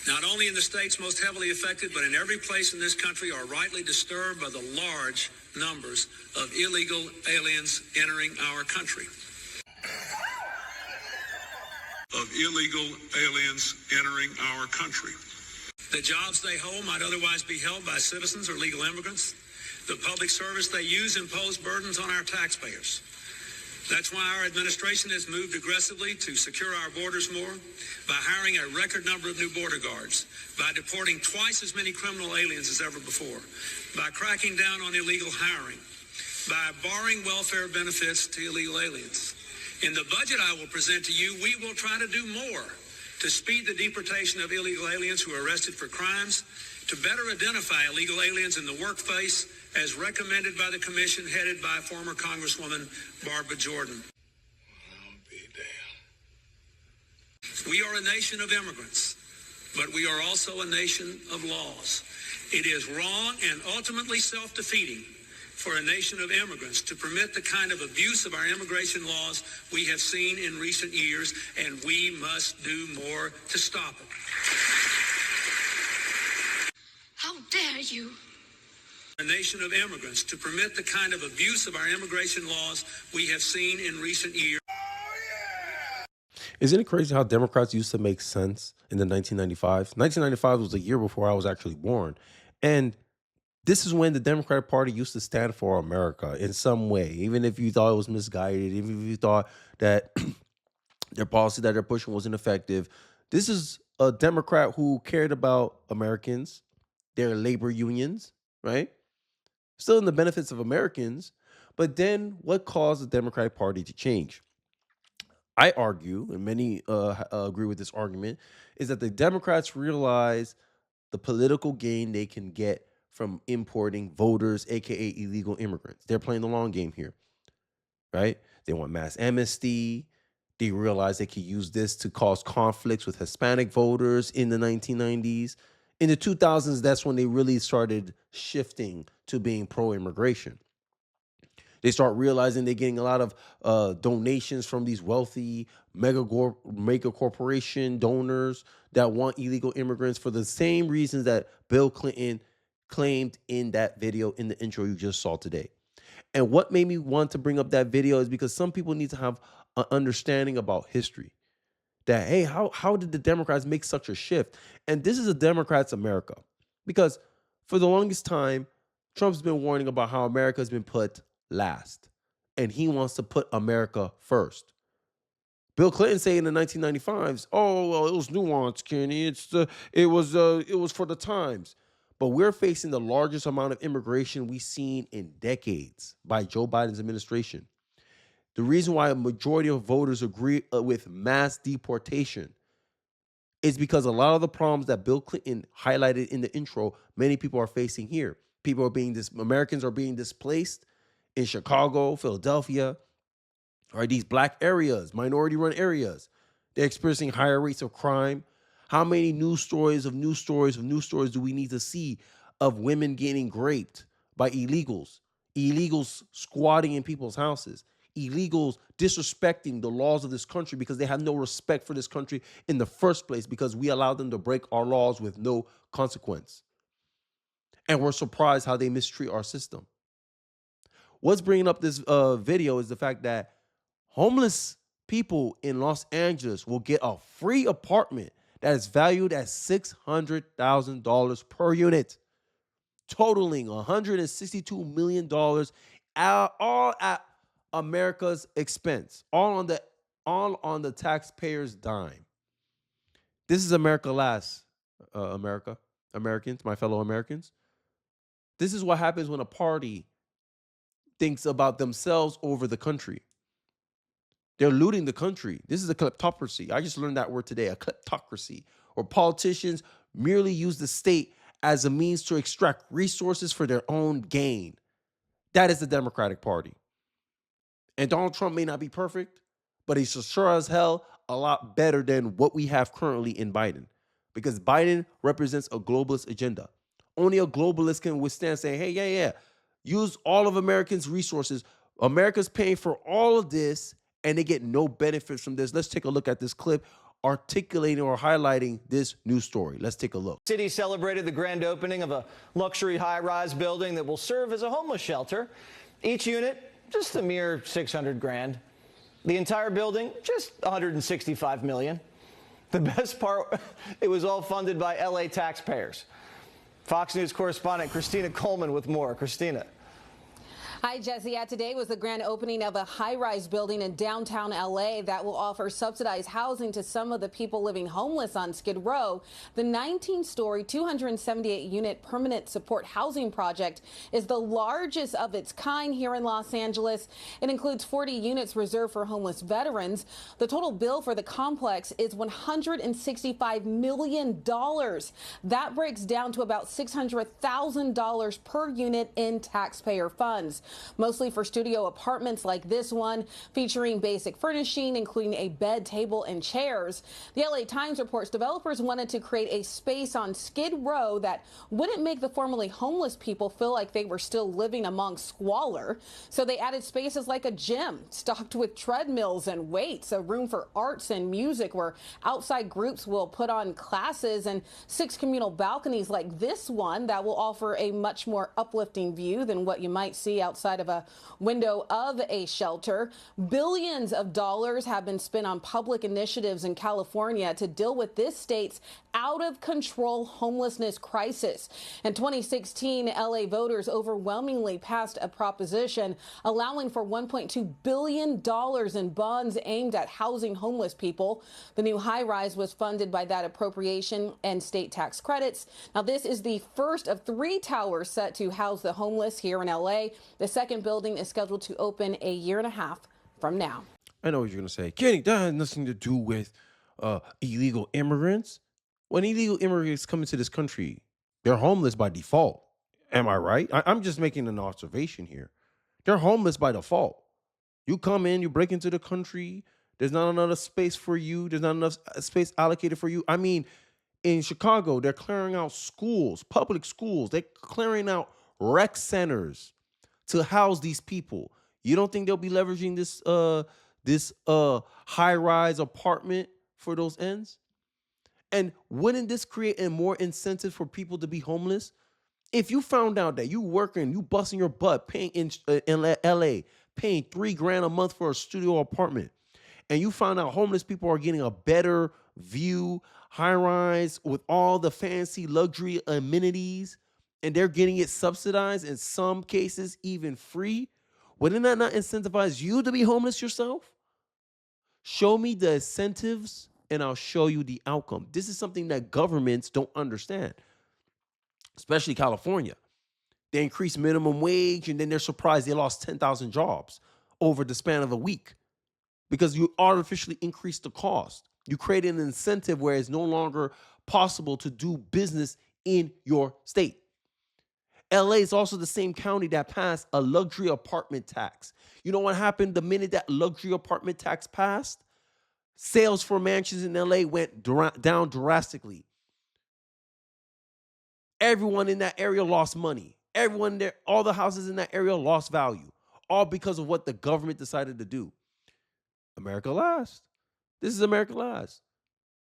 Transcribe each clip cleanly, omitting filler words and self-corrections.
not only in the states most heavily affected, but in every place in this country, are rightly disturbed by the large numbers of illegal aliens entering our country. The jobs they hold might otherwise be held by citizens or legal immigrants. The public service they use impose burdens on our taxpayers. That's why our administration has moved aggressively to secure our borders more, by hiring a record number of new border guards, by deporting twice as many criminal aliens as ever before, by cracking down on illegal hiring, by barring welfare benefits to illegal aliens. In the budget I will present to you, we will try to do more to speed the deportation of illegal aliens who are arrested for crimes, to better identify illegal aliens in the workplace, as recommended by the commission headed by former Congresswoman Barbara Jordan. I'll be damned. We are a nation of immigrants, but we are also a nation of laws. It is wrong and ultimately self-defeating for a nation of immigrants to permit the kind of abuse of our immigration laws we have seen in recent years, and we must do more to stop it. How dare you? A nation of immigrants to permit the kind of abuse of our immigration laws we have seen in recent years. Isn't it crazy how Democrats used to make sense in the 1995? 1995 was the year before I was actually born. And this is when the Democratic Party used to stand for America in some way, even if you thought it was misguided, even if you thought that their policy that they're pushing wasn't effective. This is a Democrat who cared about Americans, their labor unions, right? Still in the benefits of Americans. But then what caused the Democratic Party to change? I argue, and many agree with this argument, is that the Democrats realize the political gain they can get from importing voters, aka illegal immigrants. They're playing the long game here, right? They want mass amnesty. They realize they can use this to cause conflicts with Hispanic voters in the 1990s. In the 2000s, that's when they really started shifting to being pro-immigration. They start realizing they're getting a lot of donations from these wealthy mega corporation donors that want illegal immigrants for the same reasons that Bill Clinton claimed in that video in the intro you just saw today. And what made me want to bring up that video is because some people need to have an understanding about history. That, hey, how did the Democrats make such a shift? And this is a Democrats' America. Because for the longest time, Trump's been warning about how America has been put last. And he wants to put America first. Bill Clinton said in the 1995s, oh, well, it was nuanced, Kenny. It was for the times. But we're facing the largest amount of immigration we've seen in decades by Joe Biden's administration. The reason why a majority of voters agree with mass deportation is because a lot of the problems that Bill Clinton highlighted in the intro, many people are facing here. Americans are being displaced in Chicago, Philadelphia, or these black areas, minority-run areas. They're experiencing higher rates of crime. How many news stories do we need to see of women getting raped by illegals, illegals squatting in people's houses, illegals disrespecting the laws of this country because they have no respect for this country in the first place because we allowed them to break our laws with no consequence. And we're surprised how they mistreat our system. What's bringing up this video is the fact that homeless people in Los Angeles will get a free apartment that is valued at $600,000 per unit, totaling $162 million, all at America's expense, all on the taxpayers' dime. This is America last, Americans, my fellow Americans. This is what happens when a party thinks about themselves over the country. They're looting the country. This is a kleptocracy. I just learned that word today, a kleptocracy, where politicians merely use the state as a means to extract resources for their own gain. That is the Democratic Party. And Donald Trump may not be perfect, but he's sure as hell a lot better than what we have currently in Biden. Because Biden represents a globalist agenda. Only a globalist can withstand saying, hey, yeah, use all of Americans' resources. America's paying for all of this, and they get no benefits from this. Let's take a look at this clip articulating or highlighting this news story. Let's take a look. City celebrated the grand opening of a luxury high-rise building that will serve as a homeless shelter. Each unit, just a mere 600 grand. The entire building, just 165 million. The best part, it was all funded by LA taxpayers. Fox News correspondent Christina Coleman with more. Christina. Hi, Jesse. Today was the grand opening of a high-rise building in downtown L.A. that will offer subsidized housing to some of the people living homeless on Skid Row. The 19-story, 278-unit permanent support housing project is the largest of its kind here in Los Angeles. It includes 40 units reserved for homeless veterans. The total bill for the complex is $165 million. That breaks down to about $600,000 per unit in taxpayer funds, mostly for studio apartments like this one, featuring basic furnishing, including a bed, table, and chairs. The LA Times reports developers wanted to create a space on Skid Row that wouldn't make the formerly homeless people feel like they were still living among squalor. So they added spaces like a gym, stocked with treadmills and weights, a room for arts and music where outside groups will put on classes, and 6 communal balconies like this one that will offer a much more uplifting view than what you might see outside of a window of a shelter. Billions of dollars have been spent on public initiatives in California to deal with this state's out of control homelessness crisis. In 2016, LA voters overwhelmingly passed a proposition allowing for $1.2 billion in bonds aimed at housing homeless people. The new high rise was funded by that appropriation and state tax credits. Now, this is the first of 3 towers set to house the homeless here in LA. The second building is scheduled to open a year and a half from now. I know what you're going to say. Kenny, that has nothing to do with illegal immigrants. When illegal immigrants come into this country, they're homeless by default. Am I right? I'm just making an observation here. They're homeless by default. You come in, you break into the country, there's not enough space for you, there's not enough space allocated for you. I mean, in Chicago, they're clearing out schools, public schools. They're clearing out rec centers to house these people. You don't think they'll be leveraging this high-rise apartment for those ends? And wouldn't this create a more incentive for people to be homeless? If you found out that you working, you busting your butt, paying in LA, paying $3,000 a month for a studio apartment, and you found out homeless people are getting a better view, high-rise with all the fancy luxury amenities, and they're getting it subsidized, in some cases even free, wouldn't that not incentivize you to be homeless yourself? Show me the incentives and I'll show you the outcome. This is something that governments don't understand, especially California. They increase minimum wage and then they're surprised they lost 10,000 jobs over the span of a week because you artificially increase the cost. You create an incentive where it's no longer possible to do business in your state. LA is also the same county that passed a luxury apartment tax. You know what happened the minute that luxury apartment tax passed? Sales for mansions in LA went down drastically. Everyone in that area lost money. Everyone there, all the houses in that area lost value, all because of what the government decided to do. America last. This is America last.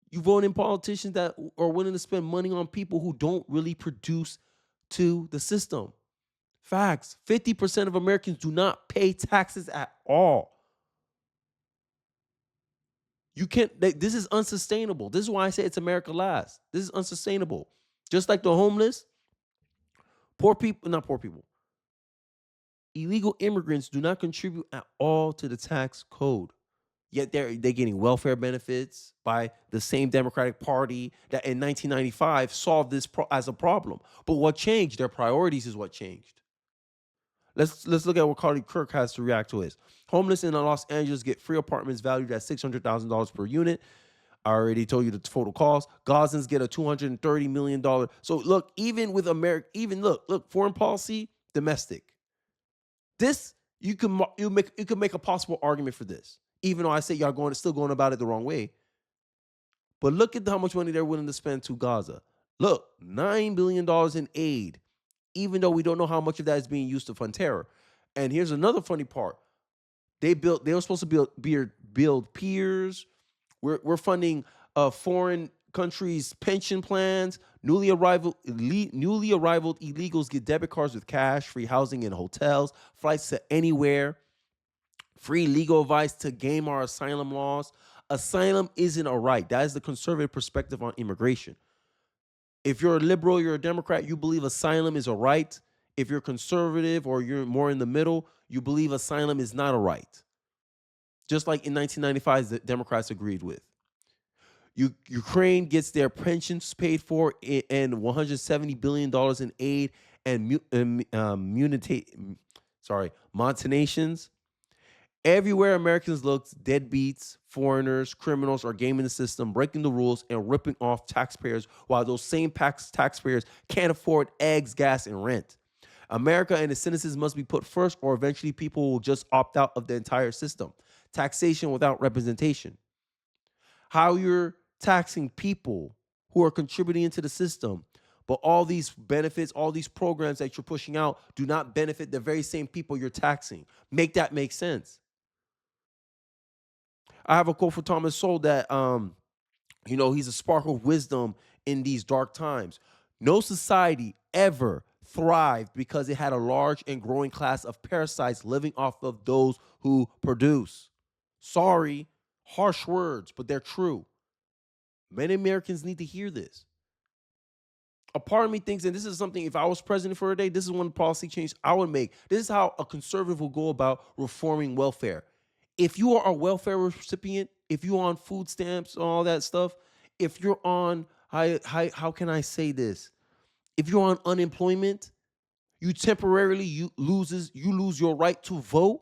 You vote in politicians that are willing to spend money on people who don't really produce to the system. Facts. 50% of Americans do not pay taxes at all. You can't, this is unsustainable. This is why I say it's America last. This is unsustainable. Just like the homeless, not poor people. Illegal immigrants do not contribute at all to the tax code. Yet they're getting welfare benefits by the same Democratic Party that in 1995 solved this as a problem. But what changed? Their priorities is what changed. Let's look at what Carly Kirk has to react to. Is homeless in Los Angeles get free apartments valued at $600,000 per unit. I already told you the total cost. Gazans get a $230 million. So look, even with America, look, foreign policy, domestic. This you can make a possible argument for this. Even though I say y'all still going about it the wrong way. But look at how much money they're willing to spend to Gaza. Look, $9 billion in aid, even though we don't know how much of that is being used to fund terror. And here's another funny part. They were supposed to build piers. We're funding foreign countries' pension plans. Newly arrived illegals get debit cards with cash, free housing in hotels, flights to anywhere, free legal advice to game our asylum laws. Asylum isn't a right. That is the conservative perspective on immigration. If you're a liberal, you're a Democrat, you believe asylum is a right. If you're conservative or you're more in the middle, you believe asylum is not a right. Just like in 1995, the Democrats agreed with. Ukraine gets their pensions paid for and $170 billion in aid and Montanations. Everywhere Americans look, deadbeats, foreigners, criminals are gaming the system, breaking the rules, and ripping off taxpayers while those same taxpayers can't afford eggs, gas, and rent. America and its citizens must be put first, or eventually people will just opt out of the entire system. Taxation without representation. How you're taxing people who are contributing into the system, but all these benefits, all these programs that you're pushing out do not benefit the very same people you're taxing. Make that make sense. I have a quote from Thomas Sowell that he's a spark of wisdom in these dark times. No society ever thrived because it had a large and growing class of parasites living off of those who produce. Sorry, harsh words, but they're true. Many Americans need to hear this. A part of me thinks, and this is something, if I was president for a day, this is one policy change I would make. This is how a conservative will go about reforming welfare. If you are a welfare recipient, if you're on food stamps and all that stuff, if you're on, how can I say this? If you're on unemployment, you temporarily lose your right to vote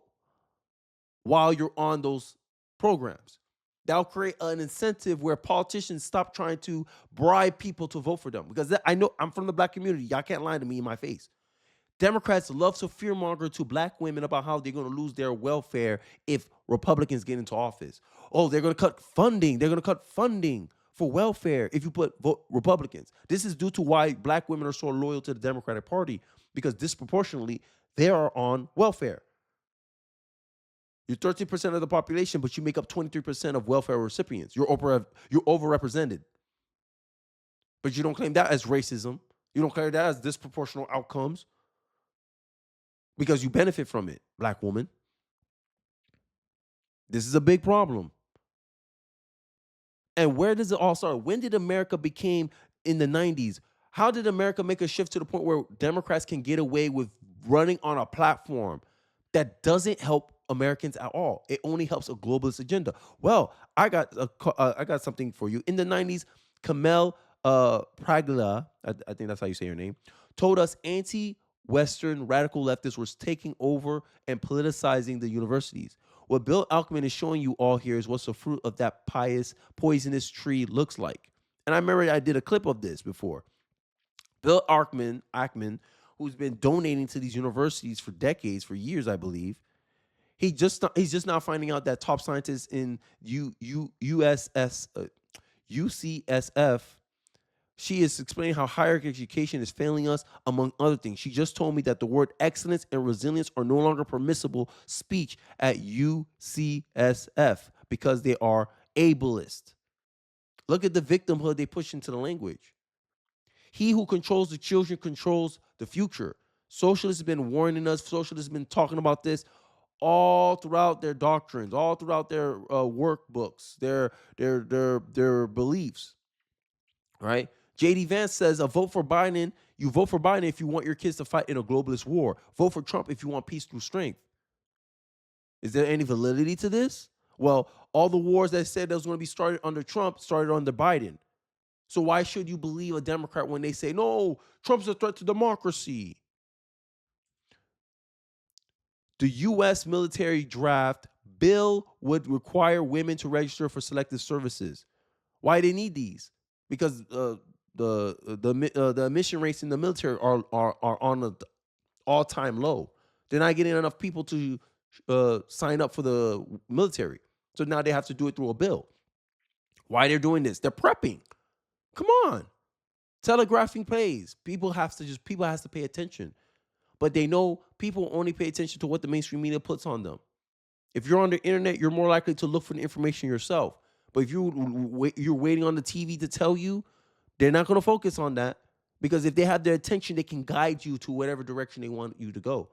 while you're on those programs. That'll create an incentive where politicians stop trying to bribe people to vote for them. Because I know I'm from the black community. Y'all can't lie to me in my face. Democrats love to fearmonger to black women about how they're going to lose their welfare if Republicans get into office. Oh, they're going to cut funding. They're going to cut funding for welfare if you put Republicans. This is due to why black women are so loyal to the Democratic Party, because disproportionately they are on welfare. You're 13% of the population, but you make up 23% of welfare recipients. You're overrepresented. But you don't claim that as racism. You don't claim that as disproportional outcomes because you benefit from it, black woman. This is a big problem. And where does it all start? When did America become in the 90s? How did America make a shift to the point where Democrats can get away with running on a platform that doesn't help Americans at all? It only helps a globalist agenda. Well, I got something for you. In the 90s, Kamel Pragla, I think that's how you say her name, told us anti-Western radical leftists were taking over and politicizing the universities. What Bill Ackman is showing you all here is what the fruit of that poisonous tree looks like. And I remember I did a clip of this before. Bill Ackman, who's been donating to these universities for decades, for years, I believe, he's just now finding out that top scientists in UCSF, she is explaining how higher education is failing us, among other things. She just told me that the word excellence and resilience are no longer permissible speech at UCSF because they are ableist. Look at the victimhood they push into the language. He who controls the children controls the future. Socialists have been warning us. Socialists have been talking about this all throughout their doctrines, all throughout their workbooks, their beliefs, right? J.D. Vance says, you vote for Biden if you want your kids to fight in a globalist war. Vote for Trump if you want peace through strength. Is there any validity to this? Well, all the wars that said that was going to be started under Trump started under Biden. So why should you believe a Democrat when they say, no, Trump's a threat to democracy? The U.S. military draft bill would require women to register for selective services. Why they need these? Because the admission rates in the military are on an all-time low. They're not getting enough people to sign up for the military. So now they have to do it through a bill. Why they're doing this? They're prepping. Come on. Telegraphing pays. People have to pay attention. But they know people only pay attention to what the mainstream media puts on them. If you're on the internet, you're more likely to look for the information yourself. But if you're waiting on the TV to tell you, they're not going to focus on that, because if they have their attention, they can guide you to whatever direction they want you to go.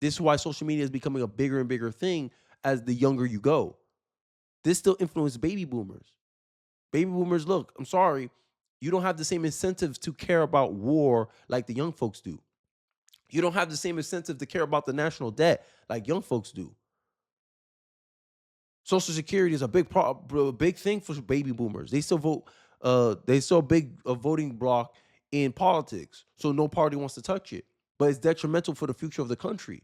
This is why social media is becoming a bigger and bigger thing as the younger you go. This still influences baby boomers. Baby boomers, look, I'm sorry, you don't have the same incentives to care about war like the young folks do. You don't have the same incentive to care about the national debt like young folks do. Social Security is a big thing for baby boomers. They still vote. They still a big voting block in politics, so no party wants to touch it. But it's detrimental for the future of the country.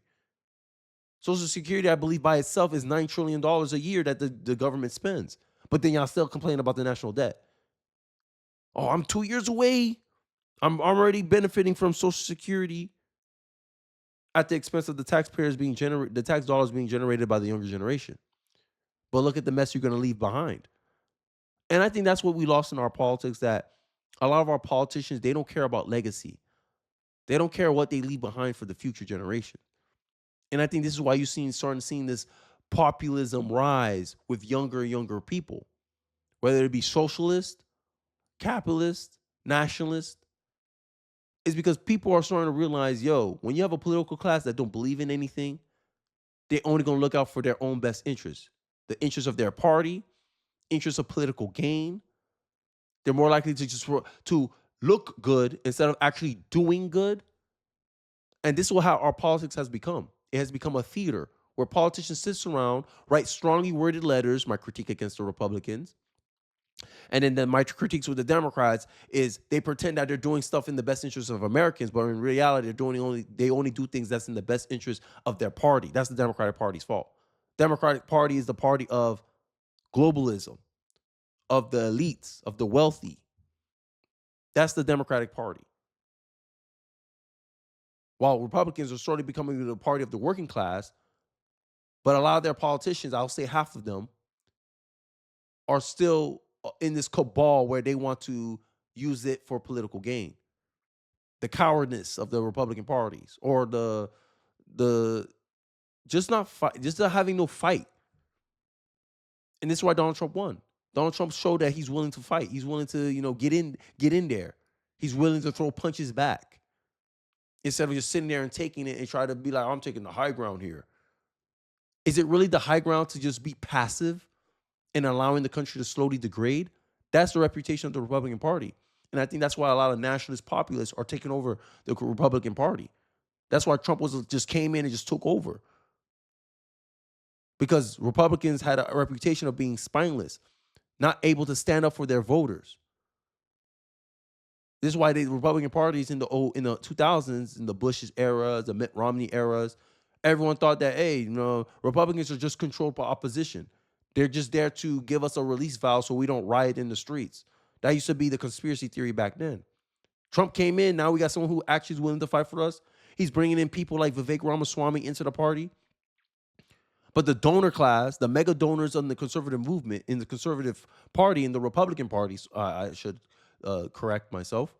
Social Security, I believe, by itself is $9 trillion a year that the government spends. But then y'all still complain about the national debt. Oh, I'm 2 years away. I'm already benefiting from Social Security at the expense of the taxpayers being generated, the tax dollars being generated by the younger generation. But look at the mess you're going to leave behind. And I think that's what we lost in our politics, that a lot of our politicians, they don't care about legacy. They don't care what they leave behind for the future generation. And I think this is why you're starting to see this populism rise with younger and younger people, whether it be socialist, capitalist, nationalist. Is because people are starting to realize, yo, when you have a political class that don't believe in anything, they're only going to look out for their own best interests, the interests of their party, interests of political gain. They're more likely to just to look good instead of actually doing good. And this is how our politics has become. It has become a theater where politicians sit around, write strongly worded letters, my critique against the Republicans. And then my critiques with the Democrats is they pretend that they're doing stuff in the best interest of Americans, but in reality, they only do things that's in the best interest of their party. That's the Democratic Party's fault. Democratic Party is the party of globalism, of the elites, of the wealthy. That's the Democratic Party. While Republicans are slowly becoming the party of the working class, but a lot of their politicians, I'll say half of them, are still in this cabal where they want to use it for political gain. The cowardness of the Republican parties, or the just not fight, just not having no fight. And this is why Donald Trump won. Donald Trump showed that he's willing to fight. He's willing to, get in there. He's willing to throw punches back instead of just sitting there and taking it and try to be like, I'm taking the high ground here. Is it really the high ground to just be passive and allowing the country to slowly degrade? That's the reputation of the Republican Party. And I think that's why a lot of nationalist populists are taking over the Republican Party. That's why Trump just came in and just took over. Because Republicans had a reputation of being spineless, not able to stand up for their voters. This is why the Republican parties in the 2000s, in the Bush eras, the Mitt Romney eras, everyone thought that, hey, Republicans are just controlled by opposition. They're just there to give us a release valve so we don't riot in the streets. That used to be the conspiracy theory back then. Trump came in. Now we got someone who actually is willing to fight for us. He's bringing in people like Vivek Ramaswamy into the party. But the donor class, the mega donors in the conservative movement, in the conservative party, in the Republican parties, I should correct myself.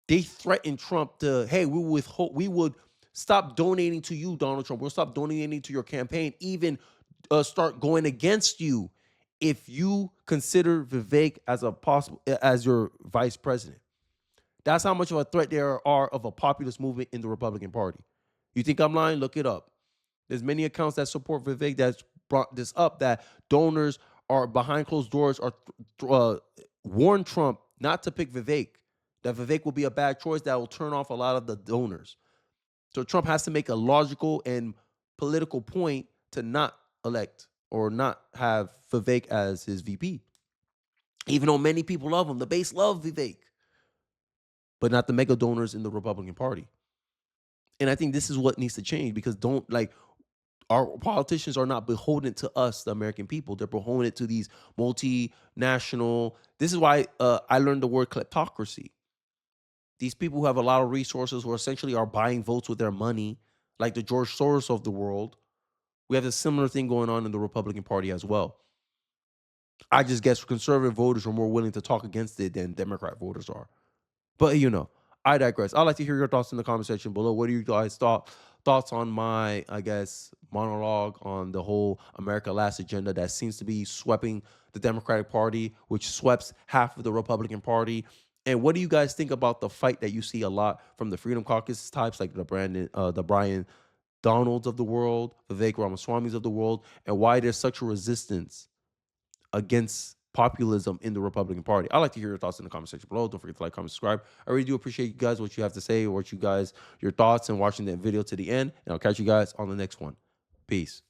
They threatened Trump to, hey, we would stop donating to you, Donald Trump. We'll stop donating to your campaign, even start going against you if you consider Vivek as your vice president. That's how much of a threat there are of a populist movement in the Republican Party. You think I'm lying? Look it up. There's many accounts that support Vivek that's brought this up, that donors are behind closed doors are warn Trump not to pick Vivek, that Vivek will be a bad choice that will turn off a lot of the donors. So Trump has to make a logical and political point to not elect or not have Vivek as his VP. Even though many people love him, the base love Vivek, but not the mega donors in the Republican Party. And I think this is what needs to change, because our politicians are not beholden to us, the American people. They're beholden to these multinational. This is why I learned the word kleptocracy. These people who have a lot of resources, who essentially are buying votes with their money, like the George Soros of the world. We have a similar thing going on in the Republican Party as well. I just guess conservative voters are more willing to talk against it than Democrat voters are. But, I digress. I'd like to hear your thoughts in the comment section below. What do you guys thoughts on my, I guess, monologue on the whole America Last agenda that seems to be sweeping the Democratic Party, which sweeps half of the Republican Party. And what do you guys think about the fight that you see a lot from the Freedom Caucus types, like the Brian Donalds of the world, Vivek Ramaswamy's of the world, and why there's such a resistance against populism in the Republican Party? I'd like to hear your thoughts in the comment section below. Don't forget to like, comment, subscribe. I really do appreciate you guys, what you have to say, your thoughts, and watching that video to the end. And I'll catch you guys on the next one. Peace.